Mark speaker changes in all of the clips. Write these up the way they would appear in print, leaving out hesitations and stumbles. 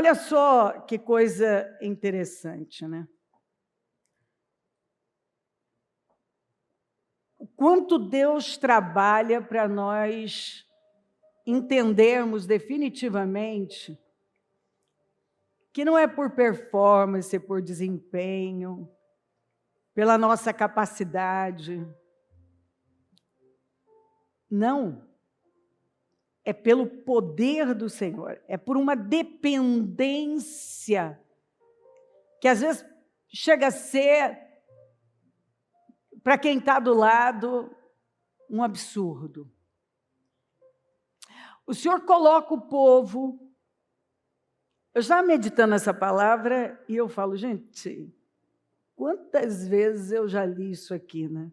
Speaker 1: Olha só que coisa interessante, né? O quanto Deus trabalha para nós entendermos definitivamente que não é por performance, por desempenho, pela nossa capacidade. Não. É pelo poder do Senhor. É por uma dependência que às vezes chega a ser, para quem está do lado, um absurdo. O Senhor coloca o povo. Eu estava meditando essa palavra e eu falo, gente, quantas vezes eu já li isso aqui, né?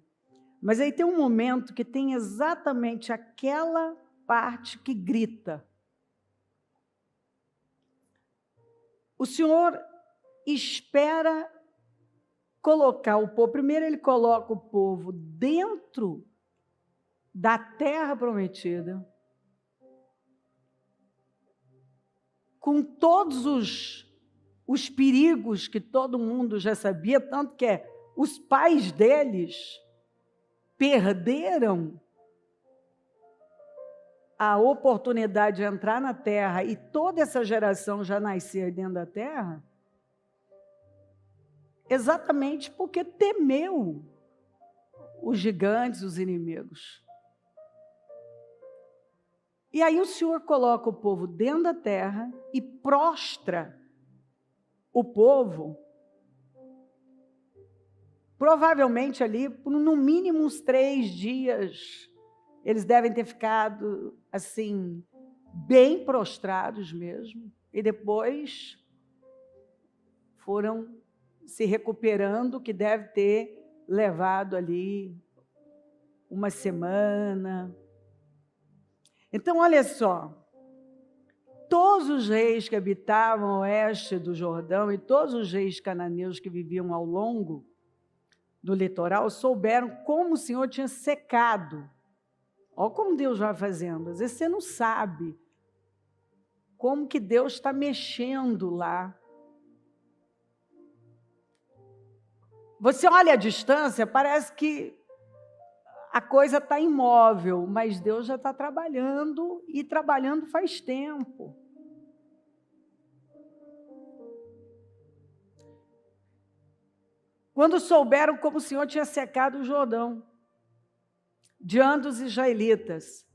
Speaker 1: Mas aí tem um momento que tem exatamente aquela parte que grita. O Senhor espera colocar o povo. Primeiro ele coloca o povo dentro da terra prometida, com todos os perigos que todo mundo já sabia, tanto que os pais deles perderam a oportunidade de entrar na terra e toda essa geração já nascer dentro da terra, exatamente porque temeu os gigantes, os inimigos. E aí o Senhor coloca o povo dentro da terra e prostra o povo, provavelmente ali, por no mínimo uns 3 dias, eles devem ter ficado, assim, bem prostrados mesmo, e depois foram se recuperando, que deve ter levado ali uma semana. Então, olha só, todos os reis que habitavam ao oeste do Jordão e todos os reis cananeus que viviam ao longo do litoral souberam como o Senhor tinha secado. Olha como Deus vai fazendo. Às vezes você não sabe como que Deus está mexendo lá. Você olha à distância, parece que a coisa está imóvel, mas Deus já está trabalhando e trabalhando faz tempo. Quando souberam como o Senhor tinha secado o Jordão diante dos israelitas,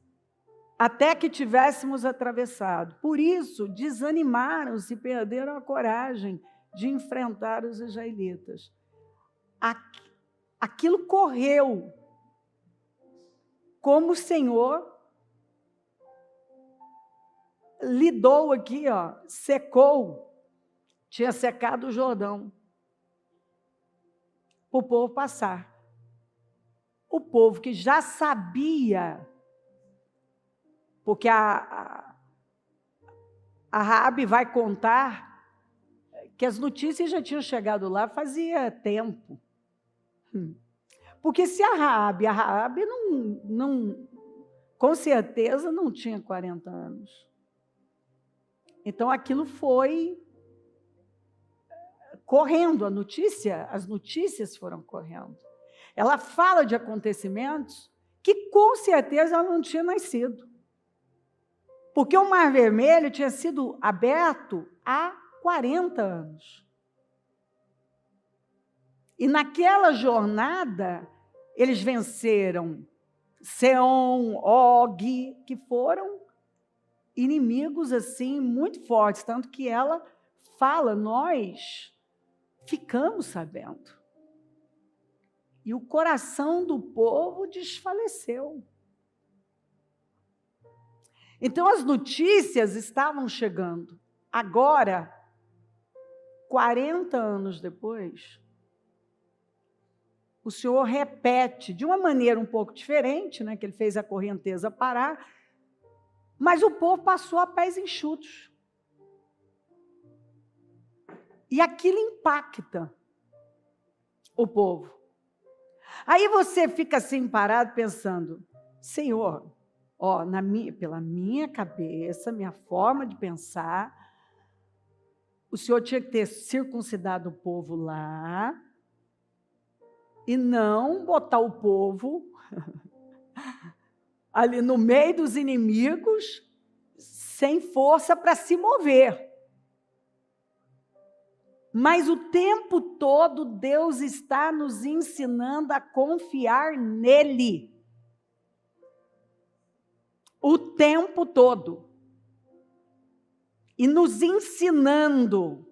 Speaker 1: até que tivéssemos atravessado. Por isso, desanimaram-se e perderam a coragem de enfrentar os israelitas. Aquilo correu como o Senhor lidou aqui, secou, tinha secado o Jordão, para o povo passar. O povo que já sabia, porque a Raabe vai contar que as notícias já tinham chegado lá fazia tempo. Porque se a Raabe não, com certeza não tinha 40 anos. Então aquilo foi correndo, as notícias foram correndo. Ela fala de acontecimentos que com certeza ela não tinha nascido. Porque o Mar Vermelho tinha sido aberto há 40 anos. E naquela jornada, eles venceram Seom, Og, que foram inimigos assim muito fortes, tanto que ela fala, nós ficamos sabendo. E o coração do povo desfaleceu. Então as notícias estavam chegando. Agora, 40 anos depois, o Senhor repete, de uma maneira um pouco diferente, né, que ele fez a correnteza parar, mas o povo passou a pés enxutos. E aquilo impacta o povo. Aí você fica assim parado pensando, Senhor, pela minha cabeça, minha forma de pensar, o Senhor tinha que ter circuncidado o povo lá e não botar o povo ali no meio dos inimigos, sem força para se mover. Mas o tempo todo Deus está nos ensinando a confiar nele. O tempo todo. E nos ensinando.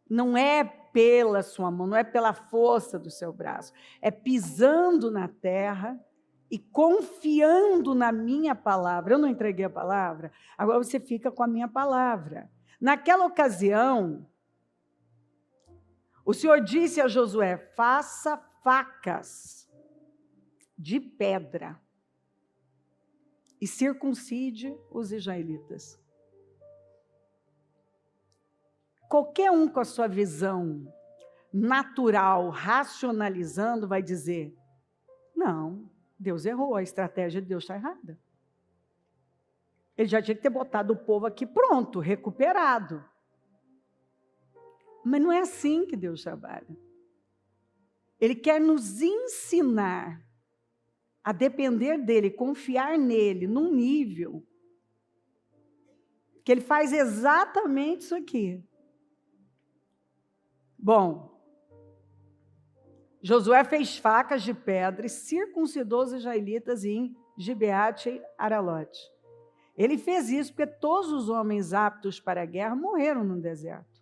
Speaker 1: Não é pela sua mão, não é pela força do seu braço. É pisando na terra e confiando na minha palavra. Eu não entreguei a palavra, agora você fica com a minha palavra. Naquela ocasião, o Senhor disse a Josué: faça facas de pedra e circuncide os israelitas. Qualquer um com a sua visão natural, racionalizando, vai dizer: não, Deus errou, a estratégia de Deus está errada. Ele já tinha que ter botado o povo aqui pronto, recuperado. Mas não é assim que Deus trabalha. Ele quer nos ensinar a depender dele, confiar nele, num nível que ele faz exatamente isso aqui. Bom, Josué fez facas de pedra e circuncidou os israelitas em Gibeate e Aralote. Ele fez isso porque todos os homens aptos para a guerra morreram no deserto.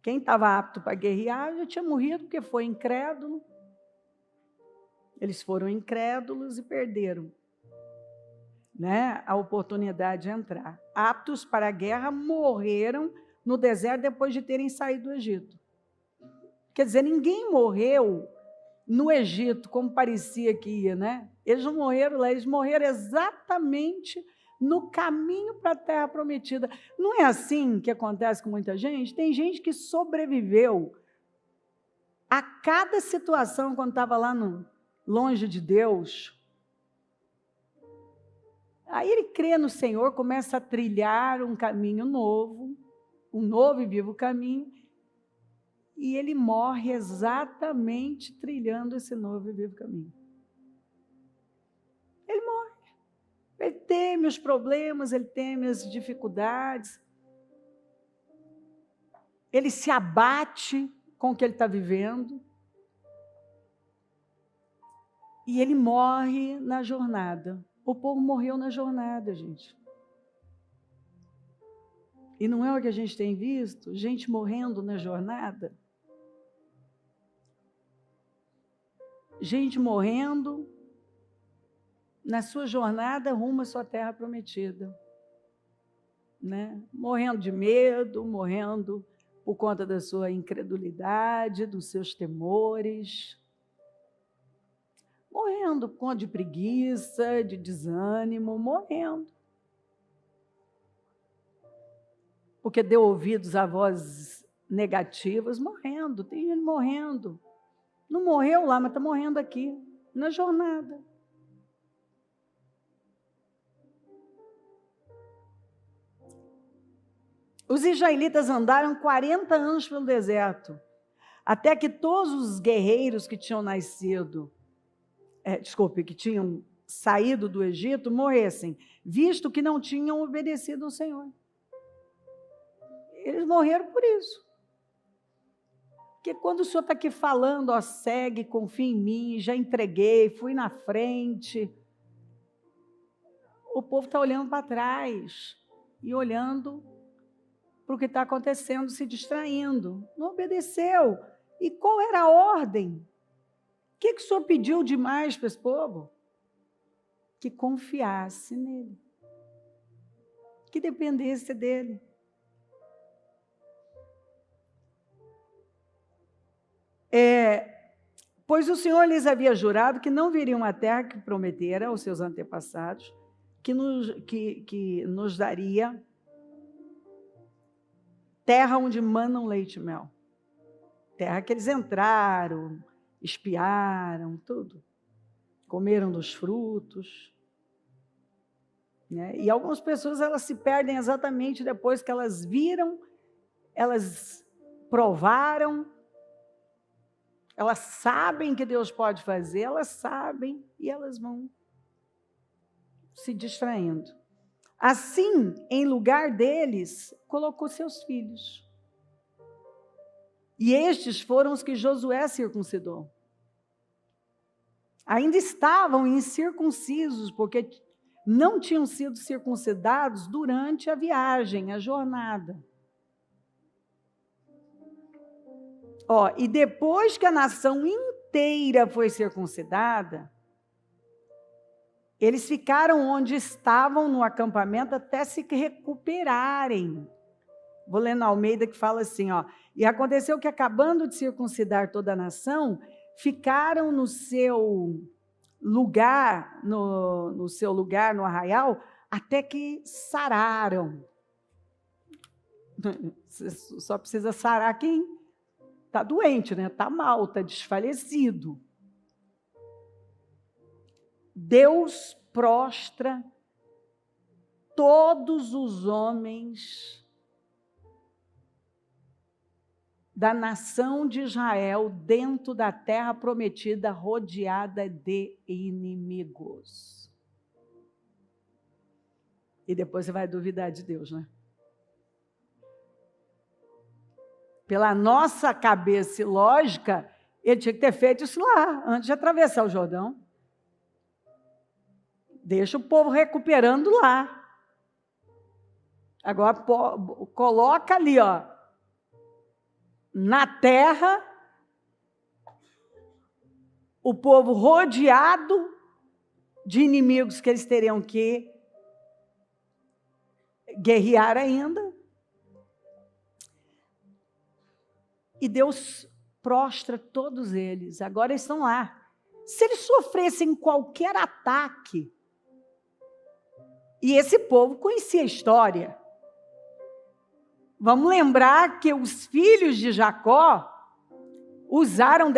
Speaker 1: Quem estava apto para guerrear já tinha morrido porque foi incrédulo. Eles foram incrédulos e perderam, né, a oportunidade de entrar. Aptos para a guerra morreram no deserto depois de terem saído do Egito. Quer dizer, ninguém morreu no Egito como parecia que ia, né? Eles não morreram lá, eles morreram exatamente no caminho para a terra prometida. Não é assim que acontece com muita gente? Tem gente que sobreviveu a cada situação quando estava lá longe de Deus. Aí ele crê no Senhor, começa a trilhar um caminho novo, um novo e vivo caminho, e ele morre exatamente trilhando esse novo e vivo caminho. Ele morre. Ele teme os problemas, ele teme as dificuldades. Ele se abate com o que ele está vivendo. E ele morre na jornada. O povo morreu na jornada, gente. E não é o que a gente tem visto? Gente morrendo na jornada. Gente morrendo na sua jornada rumo à sua terra prometida, né? Morrendo de medo, morrendo por conta da sua incredulidade, dos seus temores, morrendo por conta de preguiça, de desânimo, morrendo. Porque deu ouvidos a vozes negativas, morrendo, tem gente morrendo. Não morreu lá, mas está morrendo aqui, na jornada. Os israelitas andaram 40 anos pelo deserto, até que todos os guerreiros que tinham nascido, que tinham saído do Egito, morressem, visto que não tinham obedecido ao Senhor. Eles morreram por isso. Porque quando o Senhor está aqui falando, ó, segue, confia em mim, já entreguei, fui na frente, o povo está olhando para trás e olhando para o que está acontecendo, se distraindo. Não obedeceu. E qual era a ordem? O que o Senhor pediu demais para esse povo? Que confiasse nele. Que dependesse dele. Pois o Senhor lhes havia jurado que não viriam a terra que prometera aos seus antepassados, que nos daria terra onde manam leite e mel. Terra que eles entraram, espiaram, tudo. Comeram dos frutos. né? E algumas pessoas elas se perdem exatamente depois que elas viram, elas provaram, elas sabem que Deus pode fazer, elas sabem e elas vão se distraindo. Assim, em lugar deles, colocou seus filhos. E estes foram os que Josué circuncidou. Ainda estavam incircuncisos, porque não tinham sido circuncidados durante a viagem, a jornada. E depois que a nação inteira foi circuncidada, eles ficaram onde estavam no acampamento até se recuperarem. Vou ler na Almeida que fala assim, e aconteceu que acabando de circuncidar toda a nação, ficaram no seu lugar, no arraial, até que sararam. Só precisa sarar quem está doente, né? Está mal, está desfalecido. Deus prostra todos os homens da nação de Israel dentro da terra prometida, rodeada de inimigos. E depois você vai duvidar de Deus, né? Pela nossa cabeça e lógica, ele tinha que ter feito isso lá, antes de atravessar o Jordão. Deixa o povo recuperando lá. Agora, coloca ali, na terra, o povo rodeado de inimigos que eles teriam que guerrear ainda. E Deus prostra todos eles. Agora eles estão lá. Se eles sofressem qualquer ataque, e esse povo conhecia a história. Vamos lembrar que os filhos de Jacó usaram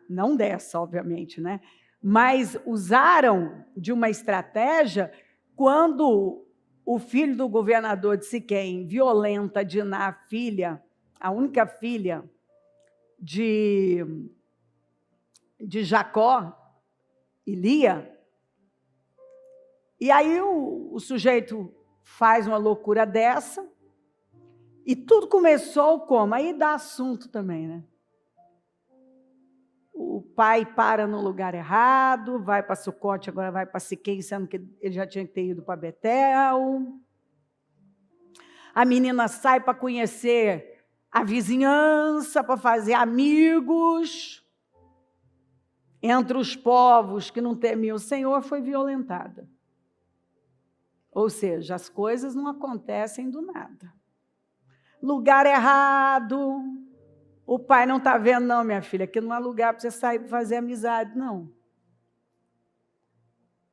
Speaker 1: não dessa, obviamente, né? Mas usaram de uma estratégia quando o filho do governador de Siquém violenta Diná, a única filha de Jacó e Lia. E aí o sujeito faz uma loucura dessa, e tudo começou como? Aí dá assunto também, né? O pai para no lugar errado, vai para Sucote, agora vai para Siquém, sendo que ele já tinha que ter ido para Betel. A menina sai para conhecer a vizinhança, para fazer amigos. Entre os povos que não temiam o Senhor, foi violentada. Ou seja, as coisas não acontecem do nada. Lugar errado. O pai não está vendo, não, minha filha, aqui não é lugar para você sair para fazer amizade, não.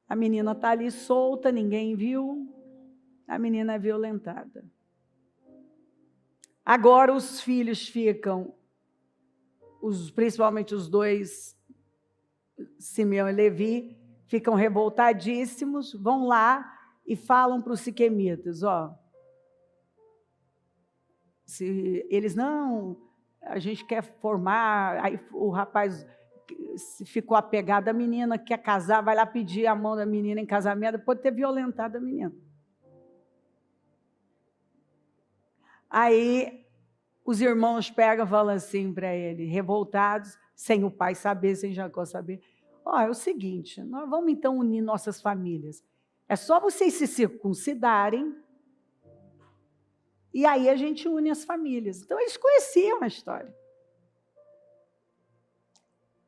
Speaker 1: A menina está ali solta, ninguém viu. A menina é violentada. Agora os filhos ficam, principalmente os dois, Simeão e Levi, ficam revoltadíssimos, vão lá e falam para os siquemitas, se eles não, a gente quer formar, aí o rapaz ficou apegado à menina, quer casar, vai lá pedir a mão da menina em casamento, pode ter violentado a menina. Aí os irmãos pegam e falam assim para ele, revoltados, sem o pai saber, sem Jacó saber, é o seguinte, nós vamos então unir nossas famílias. É só vocês se circuncidarem, e aí a gente une as famílias. Então, eles conheciam a história.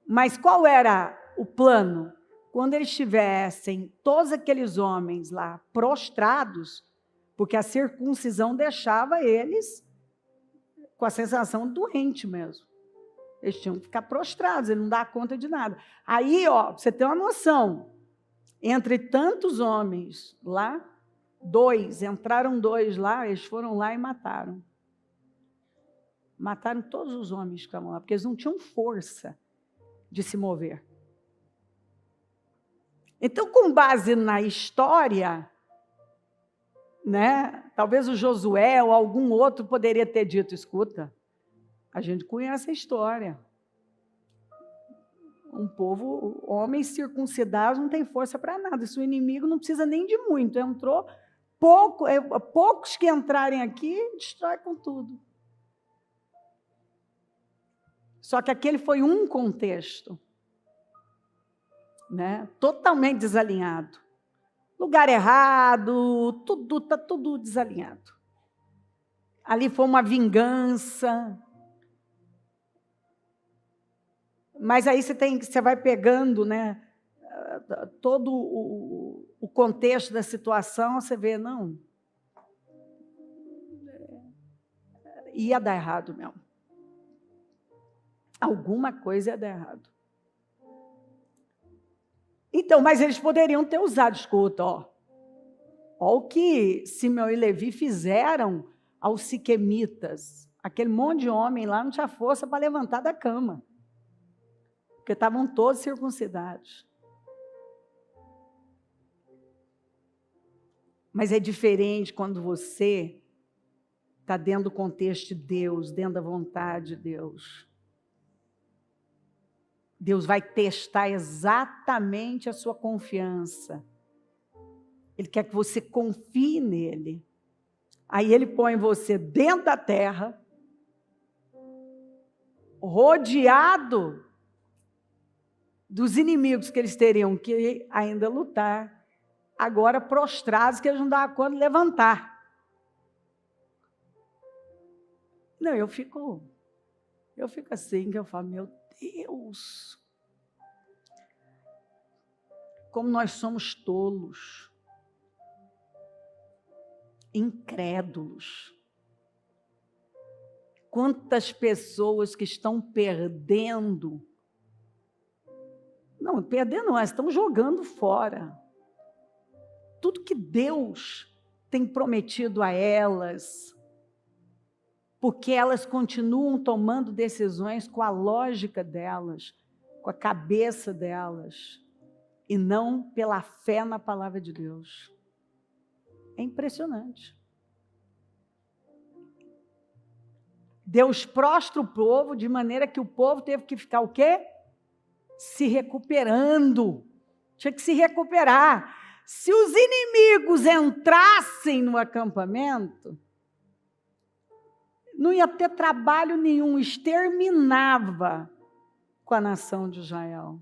Speaker 1: Mas qual era o plano? Quando eles tivessem todos aqueles homens lá prostrados, porque a circuncisão deixava eles com a sensação doente mesmo. Eles tinham que ficar prostrados, ele não dá conta de nada. Aí, você tem uma noção, entre tantos homens lá, entraram dois lá, eles foram lá e mataram. Mataram todos os homens que estavam lá, porque eles não tinham força de se mover. Então, com base na história, né? Talvez o Josué ou algum outro poderia ter dito, escuta, a gente conhece a história. Um povo, homens circuncidados não tem força para nada. Se o inimigo não precisa nem de muito. Entrou, poucos que entrarem aqui, destrói com tudo. Só que aquele foi um contexto, né? Totalmente desalinhado. Lugar errado, está tudo desalinhado. Ali foi uma vingança. Mas aí você vai pegando, né, todo o contexto da situação, você vê, não, ia dar errado mesmo. Alguma coisa ia dar errado. Então, mas eles poderiam ter usado, escuta, ó o que Simeão e Levi fizeram aos siquemitas. Aquele monte de homem lá não tinha força para levantar da cama, porque estavam todos circuncidados. Mas é diferente quando você está dentro do contexto de Deus, dentro da vontade de Deus. Deus vai testar exatamente a sua confiança. Ele quer que você confie nele. Aí ele põe você dentro da terra, rodeado dos inimigos que eles teriam que ainda lutar, agora prostrados, que eles não davam conta de levantar. Não, eu fico assim, que eu falo, meu Deus, como nós somos tolos, incrédulos. Quantas pessoas que estão perdendo, não, elas estão jogando fora tudo que Deus tem prometido a elas, porque elas continuam tomando decisões com a lógica delas, com a cabeça delas, e não pela fé na palavra de Deus. É impressionante. Deus prostra o povo de maneira que o povo teve que ficar o quê? Se recuperando. Tinha que se recuperar. Se os inimigos entrassem no acampamento, não ia ter trabalho nenhum, exterminava com a nação de Israel.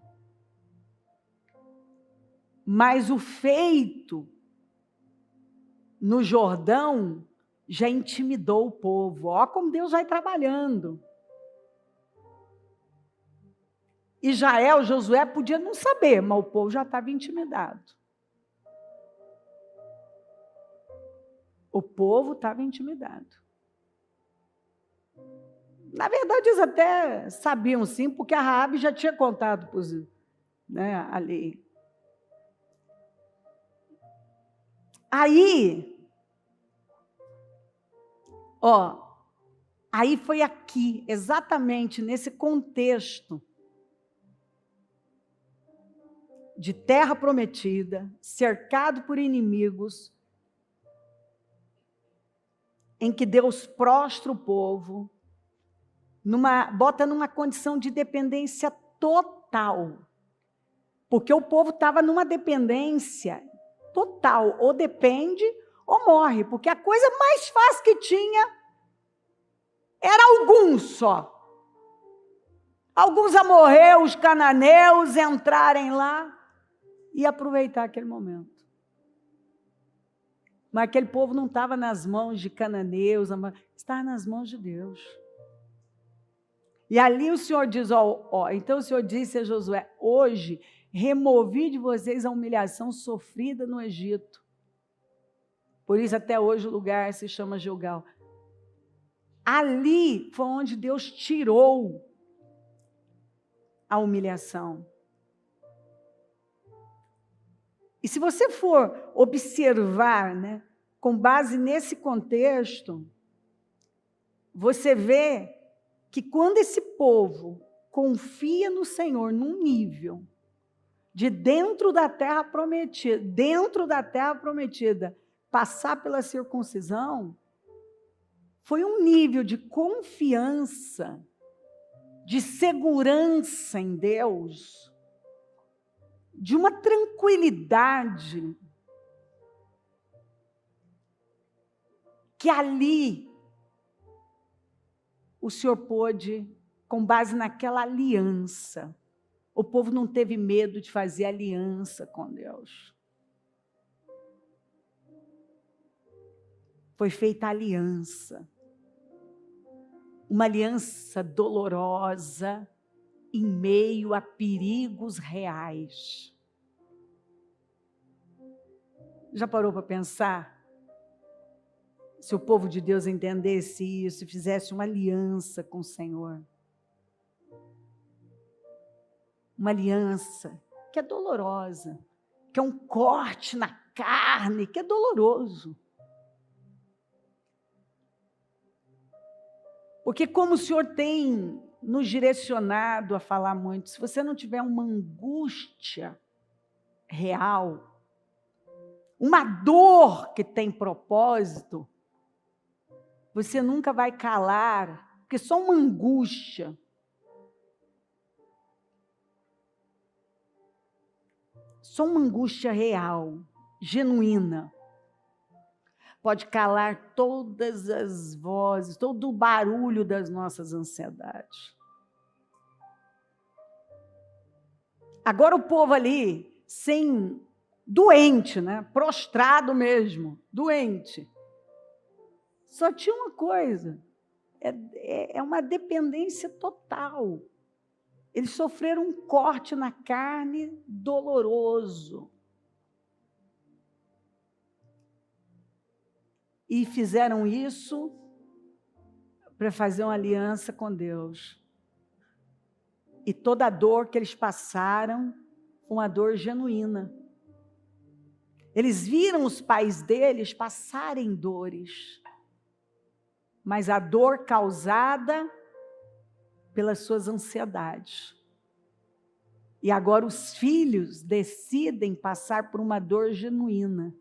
Speaker 1: Mas o feito no Jordão já intimidou o povo. Olha como Deus vai trabalhando. Israel, Josué podia não saber, mas o povo já estava intimidado. O povo estava intimidado. Na verdade, eles até sabiam sim, porque a Raabe já tinha contado para os, né, ali. Aí foi aqui, exatamente nesse contexto de terra prometida, cercado por inimigos, em que Deus prostra o povo, bota numa condição de dependência total. Porque o povo estava numa dependência total, ou depende ou morre, porque a coisa mais fácil que tinha era alguns só. Alguns a morrer, os cananeus entrarem lá e aproveitar aquele momento. Mas aquele povo não estava nas mãos de cananeus, estava nas mãos de Deus. E ali o Senhor diz, então o Senhor disse a Josué, hoje removi de vocês a humilhação sofrida no Egito. Por isso até hoje o lugar se chama Gilgal. Ali foi onde Deus tirou a humilhação. E se você for observar, né, com base nesse contexto, você vê que quando esse povo confia no Senhor num nível de dentro da terra prometida, passar pela circuncisão foi um nível de confiança, de segurança em Deus, de uma tranquilidade, que ali o Senhor pôde, com base naquela aliança, o povo não teve medo de fazer aliança com Deus. Foi feita aliança. Uma aliança dolorosa em meio a perigos reais. Já parou para pensar? Se o povo de Deus entendesse isso e fizesse uma aliança com o Senhor. Uma aliança que é dolorosa, que é um corte na carne, que é doloroso. Porque como o Senhor tem nos direcionado a falar muito, se você não tiver uma angústia real, uma dor que tem propósito, você nunca vai calar, porque só uma angústia real, genuína, pode calar todas as vozes, todo o barulho das nossas ansiedades. Agora o povo ali, doente, né? Prostrado mesmo, doente. Só tinha uma coisa, é uma dependência total. Eles sofreram um corte na carne doloroso. E fizeram isso para fazer uma aliança com Deus. E toda a dor que eles passaram, uma dor genuína. Eles viram os pais deles passarem dores, mas a dor causada pelas suas ansiedades. E agora os filhos decidem passar por uma dor genuína,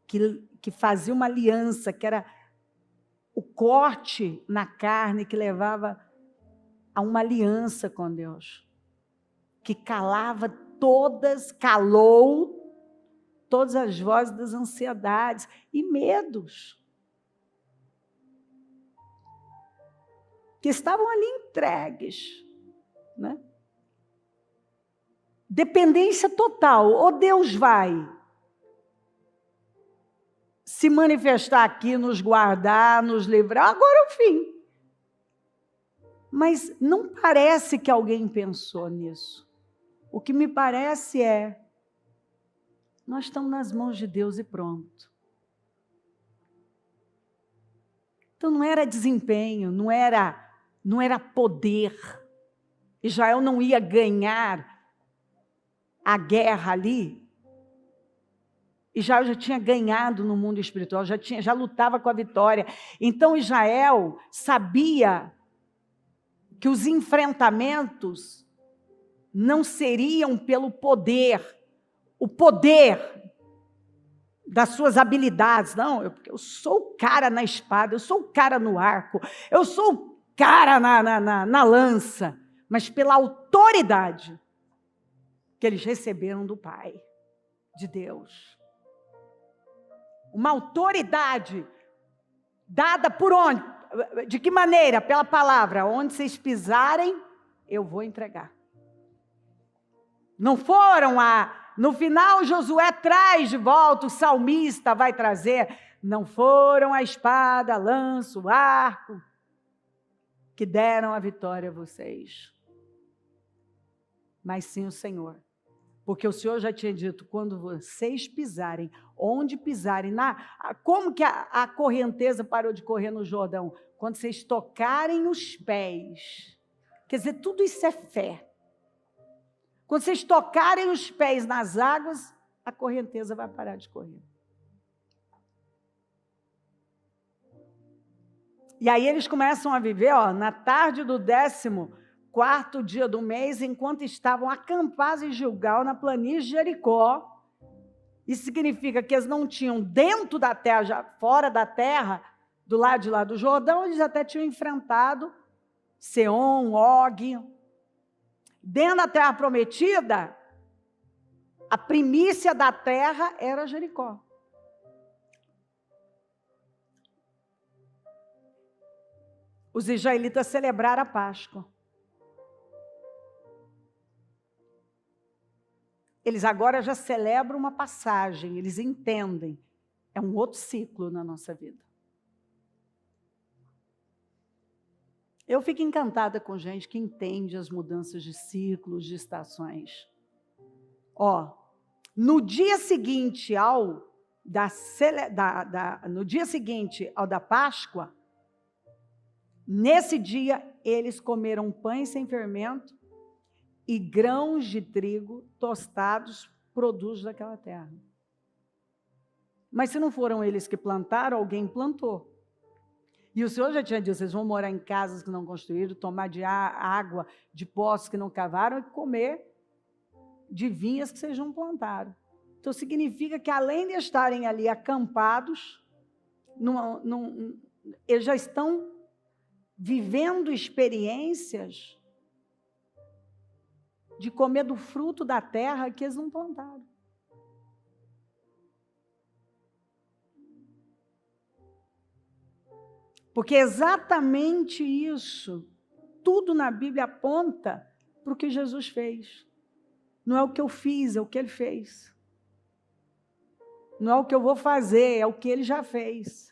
Speaker 1: que fazia uma aliança, que era o corte na carne que levava a uma aliança com Deus, que calou todas as vozes das ansiedades e medos, que estavam ali entregues, né? Dependência total. Ou Deus vai se manifestar aqui, nos guardar, nos livrar, agora é o fim. Mas não parece que alguém pensou nisso. O que me parece nós estamos nas mãos de Deus e pronto. Então não era desempenho, não era poder. Israel não ia ganhar a guerra ali. Israel já tinha ganhado no mundo espiritual, já lutava com a vitória. Então Israel sabia que os enfrentamentos não seriam pelo poder, o poder das suas habilidades. Não, eu sou o cara na espada, eu sou o cara no arco, eu sou o cara na lança, mas pela autoridade que eles receberam do Pai, de Deus. Uma autoridade dada por onde? De que maneira? Pela palavra. Onde vocês pisarem, eu vou entregar. Não foram no final Josué traz de volta, o salmista vai trazer, não foram a espada, a lança, o arco, que deram a vitória a vocês, mas sim o Senhor. Porque o Senhor já tinha dito, quando vocês pisarem, onde pisarem, como que a correnteza parou de correr no Jordão? Quando vocês tocarem os pés. Quer dizer, tudo isso é fé. Quando vocês tocarem os pés nas águas, a correnteza vai parar de correr. E aí eles começam a viver, na tarde do 14º dia do mês, enquanto estavam acampados em Gilgal, na planície de Jericó, Isso significa que eles não tinham dentro da terra, já fora da terra, do lado de lá do Jordão, eles até tinham enfrentado Seom, Og. Dentro da terra prometida, a primícia da terra era Jericó. Os israelitas celebraram a Páscoa. Eles agora já celebram uma passagem, eles entendem. É um outro ciclo na nossa vida. Eu fico encantada com gente que entende as mudanças de ciclos, de estações. No dia seguinte ao da Páscoa, nesse dia eles comeram pães sem fermento e grãos de trigo tostados, produtos daquela terra. Mas se não foram eles que plantaram, alguém plantou. E o Senhor já tinha dito, vocês vão morar em casas que não construíram, tomar de água de poços que não cavaram e comer de vinhas que vocês não plantaram. Então significa que além de estarem ali acampados, eles já estão vivendo experiências de comer do fruto da terra que eles não plantaram. Porque é exatamente isso, tudo na Bíblia aponta para o que Jesus fez. Não é o que eu fiz, é o que ele fez. Não é o que eu vou fazer, é o que ele já fez.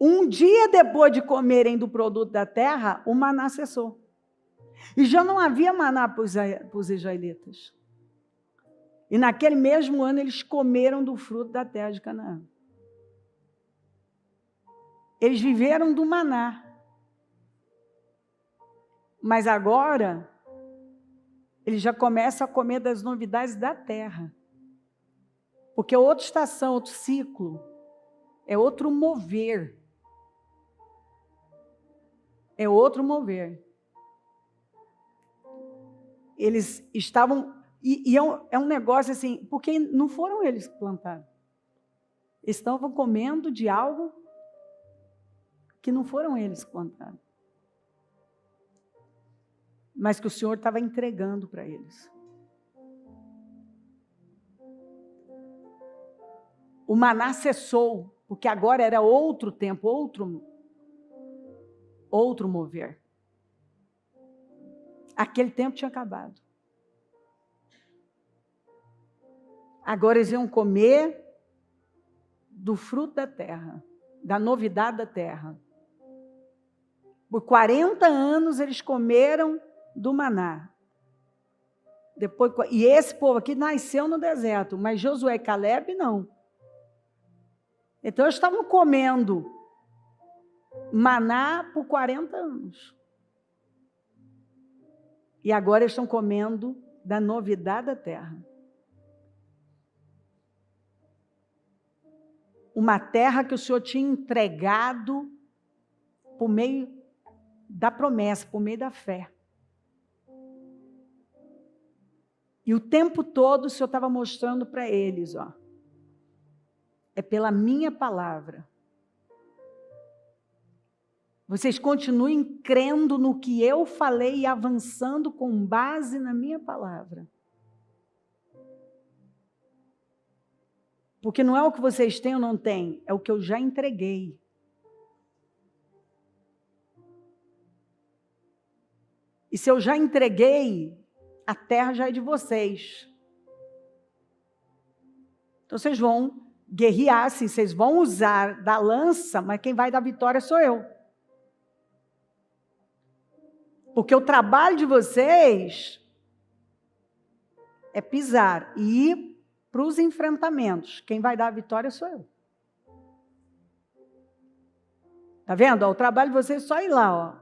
Speaker 1: Um dia depois de comerem do produto da terra, o maná cessou. E já não havia maná para os israelitas. E naquele mesmo ano eles comeram do fruto da terra de Canaã. Eles viveram do maná. Mas agora, eles já começam a comer das novidades da terra. Porque é outra estação, outro ciclo. É outro mover. É outro mover. Eles estavam... E é um negócio assim, porque não foram eles que plantaram. Eles estavam comendo de algo que não foram eles que plantaram. Mas que o Senhor estava entregando para eles. O maná cessou, porque agora era outro tempo, outro mover. Aquele tempo tinha acabado. Agora eles iam comer do fruto da terra, da novidade da terra. Por 40 anos eles comeram do maná. E esse povo aqui nasceu no deserto, mas Josué e Caleb não. Então eles estavam comendo maná por 40 anos. E agora eles estão comendo da novidade da terra. Uma terra que o Senhor tinha entregado por meio da promessa, por meio da fé. E o tempo todo o Senhor estava mostrando para eles, é pela minha palavra. Vocês continuem crendo no que eu falei e avançando com base na minha palavra. Porque não é o que vocês têm ou não têm, é o que eu já entreguei. E se eu já entreguei, a terra já é de vocês. Então vocês vão guerrear, sim, vocês vão usar da lança, mas quem vai dar vitória sou eu. Porque o trabalho de vocês é pisar e ir para os enfrentamentos. Quem vai dar a vitória sou eu. Tá vendo? O trabalho de vocês é só ir lá,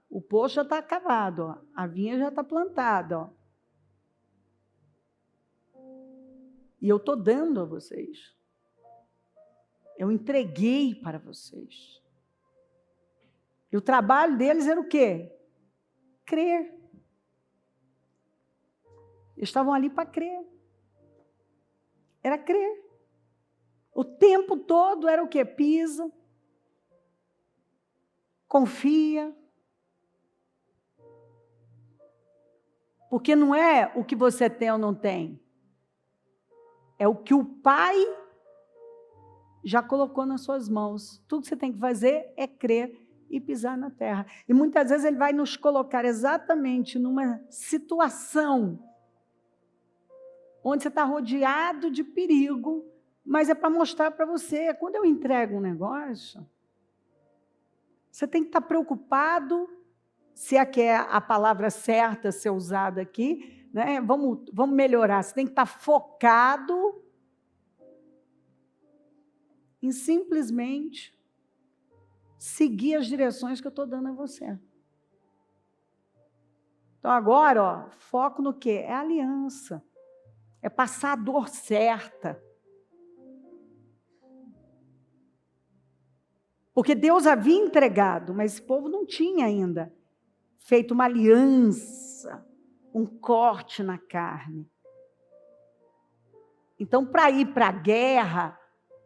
Speaker 1: o poço já está cavado, a vinha já está plantada, E eu estou dando a vocês. Eu entreguei para vocês. E o trabalho deles era o quê? Crer. Eles estavam ali para crer. Era crer. O tempo todo era o quê? Pisa. Confia. Porque não é o que você tem ou não tem. É o que o Pai já colocou nas suas mãos. Tudo que você tem que fazer é crer e pisar na terra. E muitas vezes Ele vai nos colocar exatamente numa situação onde você está rodeado de perigo, mas é para mostrar para você. Quando eu entrego um negócio, você tem que estar preocupado, se é que é a palavra certa a ser usada aqui, né? Vamos melhorar. Você tem que estar focado em simplesmente seguir as direções que eu estou dando a você. Então agora, ó, foco no quê? É a aliança. É passar a dor certa. Porque Deus havia entregado, mas esse povo não tinha ainda feito uma aliança, um corte na carne. Então, para ir para a guerra,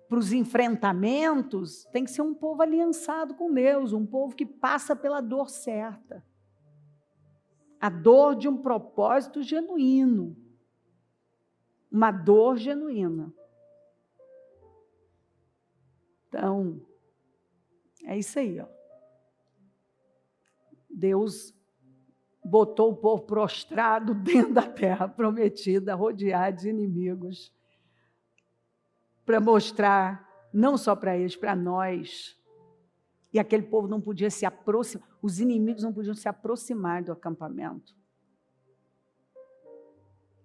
Speaker 1: para os enfrentamentos, tem que ser um povo aliançado com Deus, um povo que passa pela dor certa. A dor de um propósito genuíno. Uma dor genuína. Então, é isso aí, ó. Deus botou o povo prostrado dentro da terra prometida, rodeado de inimigos, para mostrar, não só para eles, para nós. E aquele povo não podia se aproximar, os inimigos não podiam se aproximar do acampamento.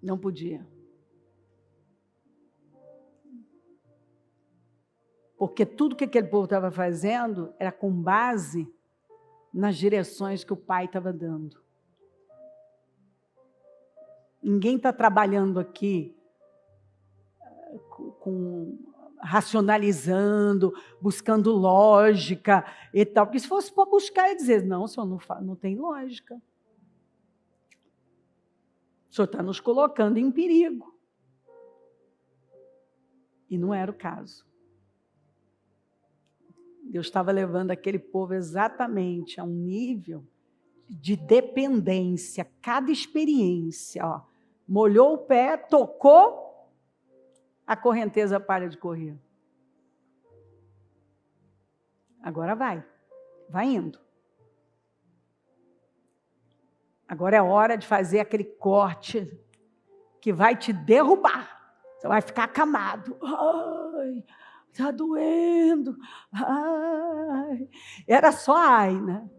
Speaker 1: Não podia. Porque tudo que aquele povo estava fazendo era com base nas direções que o Pai estava dando. Ninguém está trabalhando aqui racionalizando, buscando lógica e tal. Porque se fosse para buscar, ia dizer, não, senhor, não tem lógica. O senhor está nos colocando em perigo. E não era o caso. Deus estava levando aquele povo exatamente a um nível de dependência. Cada experiência, ó, molhou o pé, tocou, a correnteza para de correr. Agora vai indo. Agora é hora de fazer aquele corte que vai te derrubar. Você vai ficar acamado. Ai, está doendo. Ai. Era só ai, né?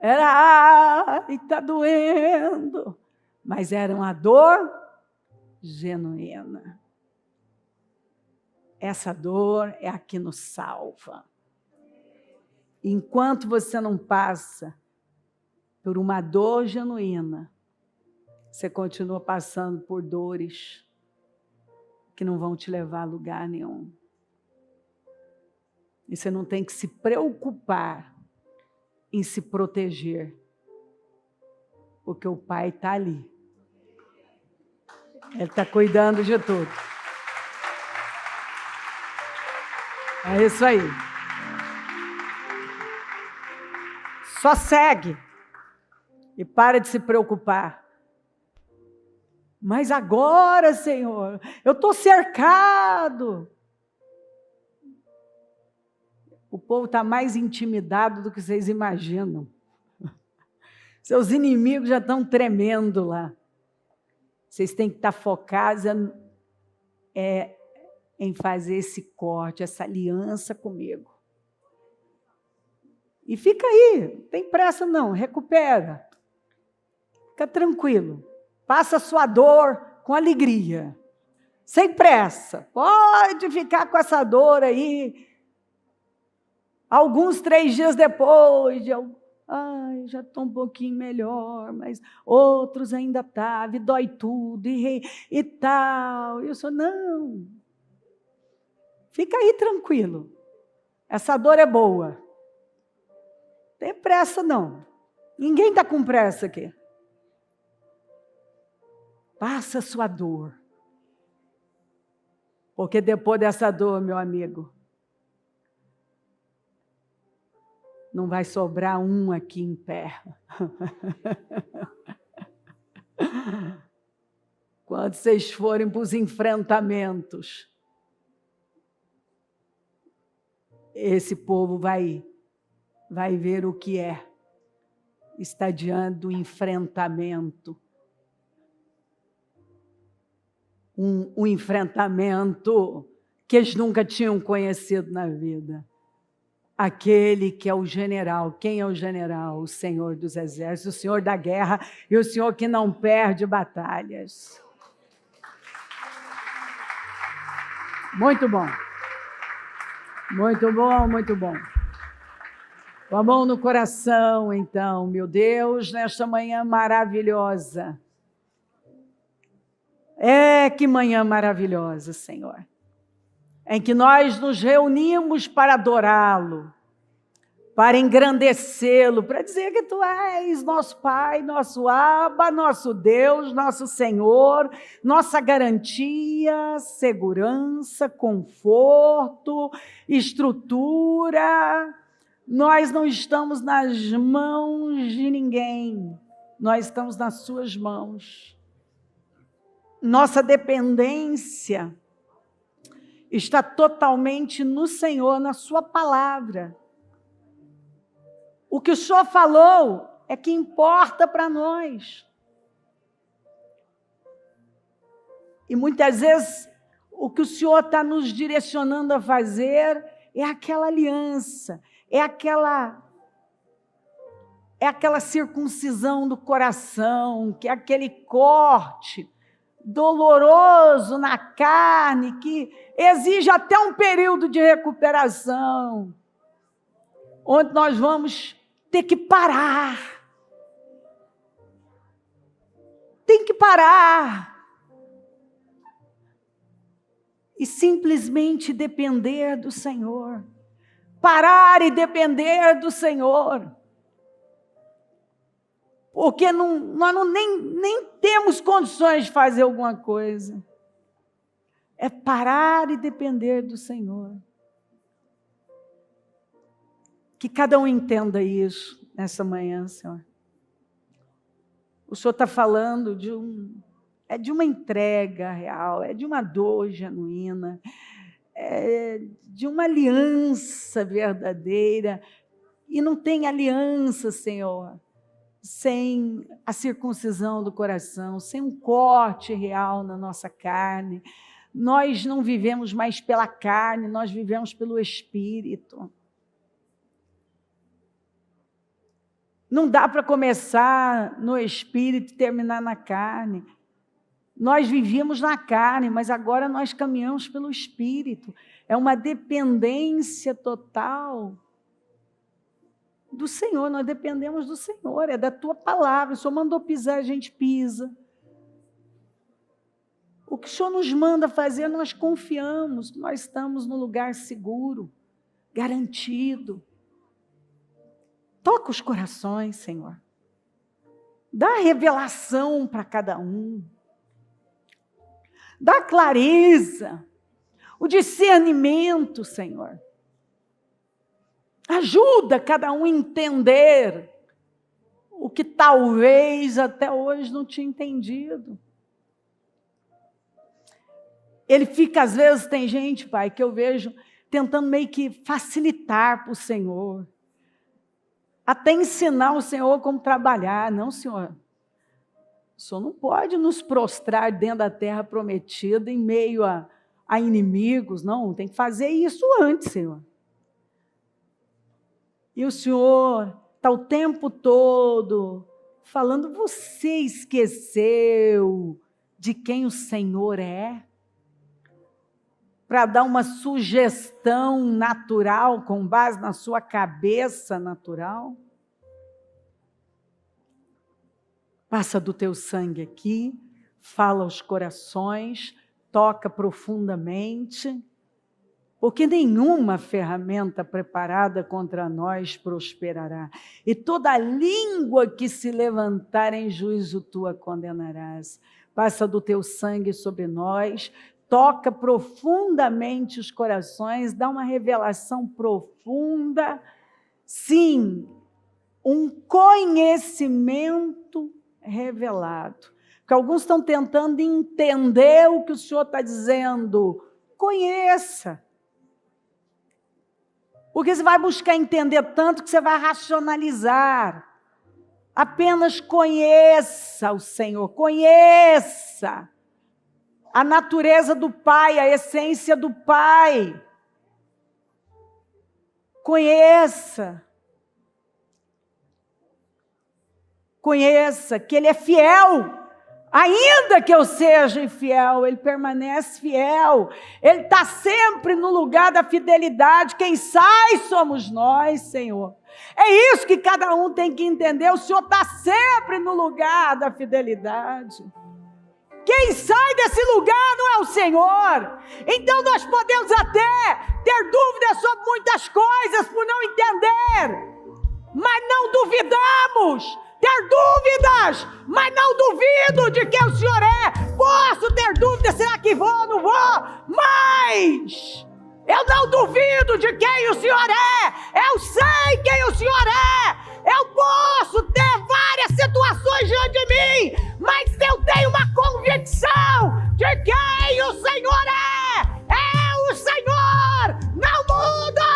Speaker 1: Era ai, está doendo. Mas era uma dor genuína. Essa dor é a que nos salva. Enquanto você não passa por uma dor genuína, você continua passando por dores que não vão te levar a lugar nenhum. E você não tem que se preocupar em se proteger, porque o Pai está ali. Ele está cuidando de tudo. É isso aí. Só segue e para de se preocupar. Mas agora, Senhor, eu estou cercado. O povo está mais intimidado do que vocês imaginam. Seus inimigos já estão tremendo lá. Vocês têm que estar focados em fazer esse corte, essa aliança comigo. E fica aí, não tem pressa não, recupera. Fica tranquilo. Passa a sua dor com alegria. Sem pressa. Pode ficar com essa dor aí. Alguns 3 dias depois, já estou um pouquinho melhor, mas outros ainda estavam, e dói tudo, e tal. E eu sou, não. Fica aí tranquilo. Essa dor é boa. Não tem pressa não. Ninguém está com pressa aqui. Passa a sua dor. Porque depois dessa dor, meu amigo, não vai sobrar um aqui em pé. Quando vocês forem para os enfrentamentos, esse povo vai ver o que é estar diante do enfrentamento. Um enfrentamento que eles nunca tinham conhecido na vida. Aquele que é o general. Quem é o general? O Senhor dos Exércitos, o Senhor da guerra e o Senhor que não perde batalhas. Muito bom. Muito bom, muito bom. Com a mão no coração, então, meu Deus, nesta manhã maravilhosa. Que manhã maravilhosa, Senhor. Em que nós nos reunimos para adorá-lo, para engrandecê-lo, para dizer que Tu és nosso Pai, nosso Abba, nosso Deus, nosso Senhor, nossa garantia, segurança, conforto, estrutura. Nós não estamos nas mãos de ninguém, nós estamos nas Suas mãos. Nossa dependência está totalmente no Senhor, na Sua palavra. O que o Senhor falou é que importa para nós. E muitas vezes o que o Senhor está nos direcionando a fazer é aquela aliança, é aquela circuncisão do coração, que é aquele corte doloroso na carne, que exige até um período de recuperação, onde nós vamos ter que parar. Tem que parar. E simplesmente depender do Senhor. Parar e depender do Senhor. Porque nós nem temos condições de fazer alguma coisa. É parar e depender do Senhor. Que cada um entenda isso nessa manhã, Senhor. O Senhor está falando de uma entrega real, é de uma dor genuína, é de uma aliança verdadeira. E não tem aliança, Senhor, sem a circuncisão do coração, sem um corte real na nossa carne. Nós não vivemos mais pela carne, nós vivemos pelo Espírito. Não dá para começar no Espírito e terminar na carne. Nós vivíamos na carne, mas agora nós caminhamos pelo Espírito. É uma dependência total do Senhor, nós dependemos do Senhor, é da Tua palavra. O Senhor mandou pisar, a gente pisa. O que o Senhor nos manda fazer, nós confiamos, nós estamos no lugar seguro, garantido. Toca os corações, Senhor. Dá revelação para cada um. Dá clareza, o discernimento, Senhor. Ajuda cada um a entender o que talvez até hoje não tinha entendido. Ele fica, às vezes, tem gente, Pai, que eu vejo tentando meio que facilitar para o Senhor. Até ensinar o Senhor como trabalhar. Não, Senhor. O Senhor não pode nos prostrar dentro da terra prometida em meio a inimigos. Não, tem que fazer isso antes, Senhor. E o Senhor está o tempo todo falando, você esqueceu de quem o Senhor é? Para dar uma sugestão natural, com base na sua cabeça natural? Passa do teu sangue aqui, fala aos corações, toca profundamente, porque nenhuma ferramenta preparada contra nós prosperará. E toda língua que se levantar em juízo tu a condenarás. passa do teu sangue sobre nós, toca profundamente os corações, dá uma revelação profunda, sim, um conhecimento revelado. Porque alguns estão tentando entender o que o Senhor está dizendo. Conheça. Porque você vai buscar entender tanto que você vai racionalizar. Apenas conheça o Senhor, conheça a natureza do Pai, a essência do Pai. Conheça que Ele é fiel. Ainda que eu seja infiel, Ele permanece fiel. Ele está sempre no lugar da fidelidade. Quem sai somos nós, Senhor. É isso que cada um tem que entender. O Senhor está sempre no lugar da fidelidade. Quem sai desse lugar não é o Senhor. Então nós podemos até ter dúvidas sobre muitas coisas por não entender. Mas não duvidamos. Ter dúvidas, mas não duvido de quem o Senhor é. Posso ter dúvidas, será que vou ou não vou? Mas eu não duvido de quem o Senhor é. Eu sei quem o Senhor é. Eu posso ter várias situações diante de mim, mas eu tenho uma convicção de quem o Senhor é. É o Senhor, não muda.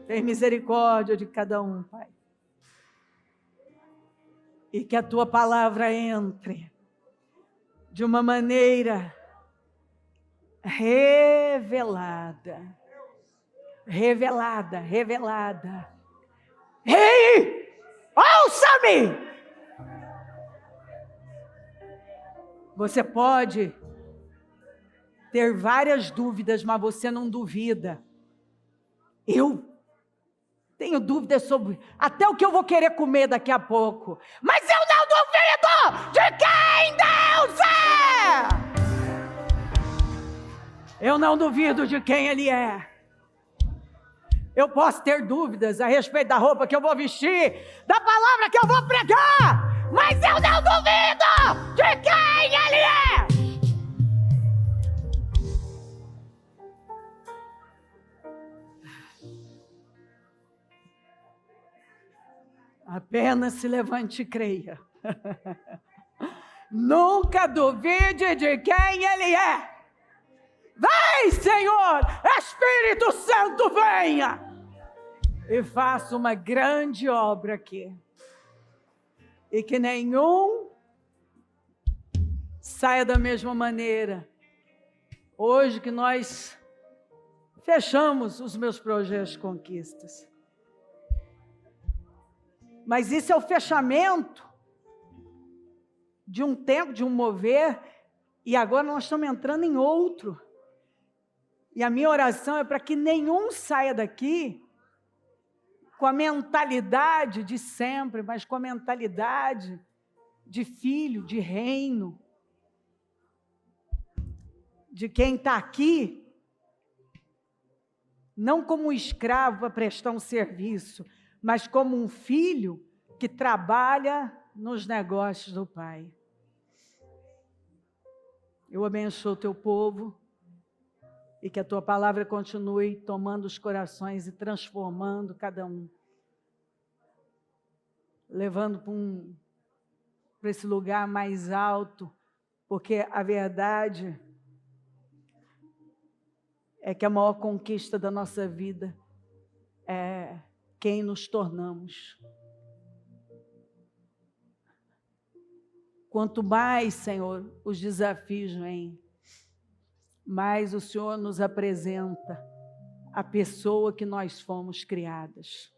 Speaker 1: Tem misericórdia de cada um, Pai. E que a Tua palavra entre de uma maneira revelada. Revelada, revelada. Ei, ouça-me! Você pode ter várias dúvidas, mas você não duvida. Eu tenho dúvidas sobre até o que eu vou querer comer daqui a pouco. Mas eu não duvido de quem Deus é. Eu não duvido de quem Ele é. Eu posso ter dúvidas a respeito da roupa que eu vou vestir, da palavra que eu vou pregar, mas eu não duvido de quem Ele é. Apenas se levante e creia. Nunca duvide de quem Ele é. Vem, Senhor, Espírito Santo, venha e faça uma grande obra aqui. E que nenhum saia da mesma maneira. Hoje que nós fechamos os meus projetos de conquistas. Mas isso é o fechamento de um tempo, de um mover, e agora nós estamos entrando em outro. E a minha oração é para que nenhum saia daqui com a mentalidade de sempre, mas com a mentalidade de filho, de reino, de quem está aqui, não como um escravo para prestar um serviço, mas como um filho que trabalha nos negócios do Pai. Eu abençoo o teu povo e que a tua palavra continue tomando os corações e transformando cada um, levando para esse lugar mais alto, porque a verdade é que a maior conquista da nossa vida é quem nos tornamos. Quanto mais, Senhor, os desafios vêm, mais o Senhor nos apresenta a pessoa que nós fomos criadas.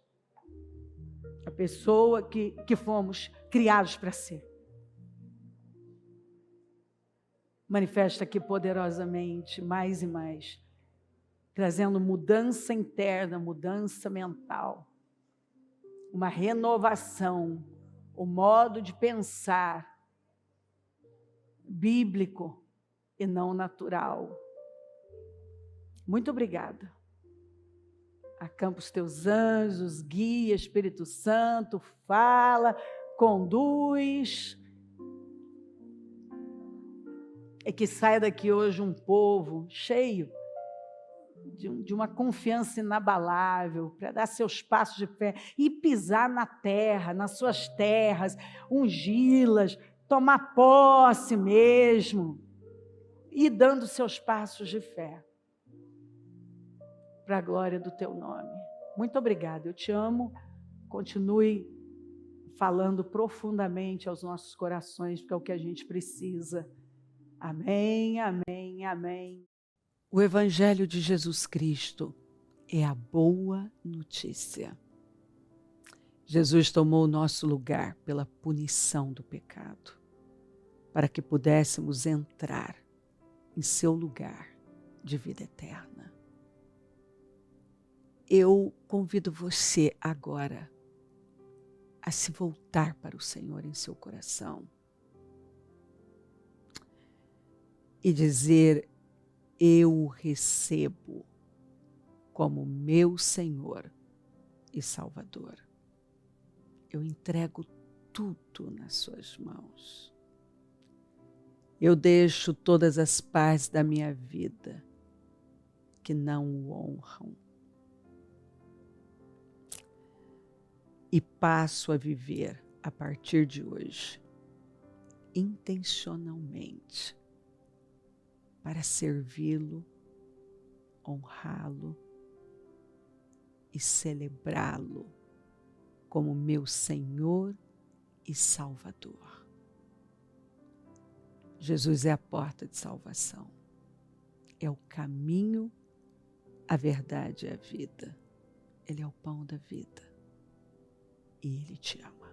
Speaker 1: A pessoa que fomos criados para ser. Manifesta aqui poderosamente, mais e mais, trazendo mudança interna, mudança mental, uma renovação, o modo de pensar bíblico e não natural. Muito obrigada. Acampa os teus anjos, guia, Espírito Santo, fala, conduz. E que saia daqui hoje um povo cheio de uma confiança inabalável, para dar seus passos de fé e pisar na terra, nas suas terras, ungí-las, tomar posse mesmo, e dando seus passos de fé, para a glória do teu nome. Muito obrigada, eu te amo, continue falando profundamente aos nossos corações, porque é o que a gente precisa. Amém, amém, amém. O Evangelho de Jesus Cristo é a boa notícia. Jesus tomou o nosso lugar pela punição do pecado, para que pudéssemos entrar em seu lugar de vida eterna. Eu convido você agora a se voltar para o Senhor em seu coração e dizer: eu o recebo como meu Senhor e Salvador. Eu entrego tudo nas suas mãos. Eu deixo todas as partes da minha vida que não o honram e passo a viver a partir de hoje intencionalmente para servi-lo, honrá-lo e celebrá-lo como meu Senhor e Salvador. Jesus é a porta de salvação, é o caminho, a verdade e a vida. Ele é o pão da vida e Ele te ama.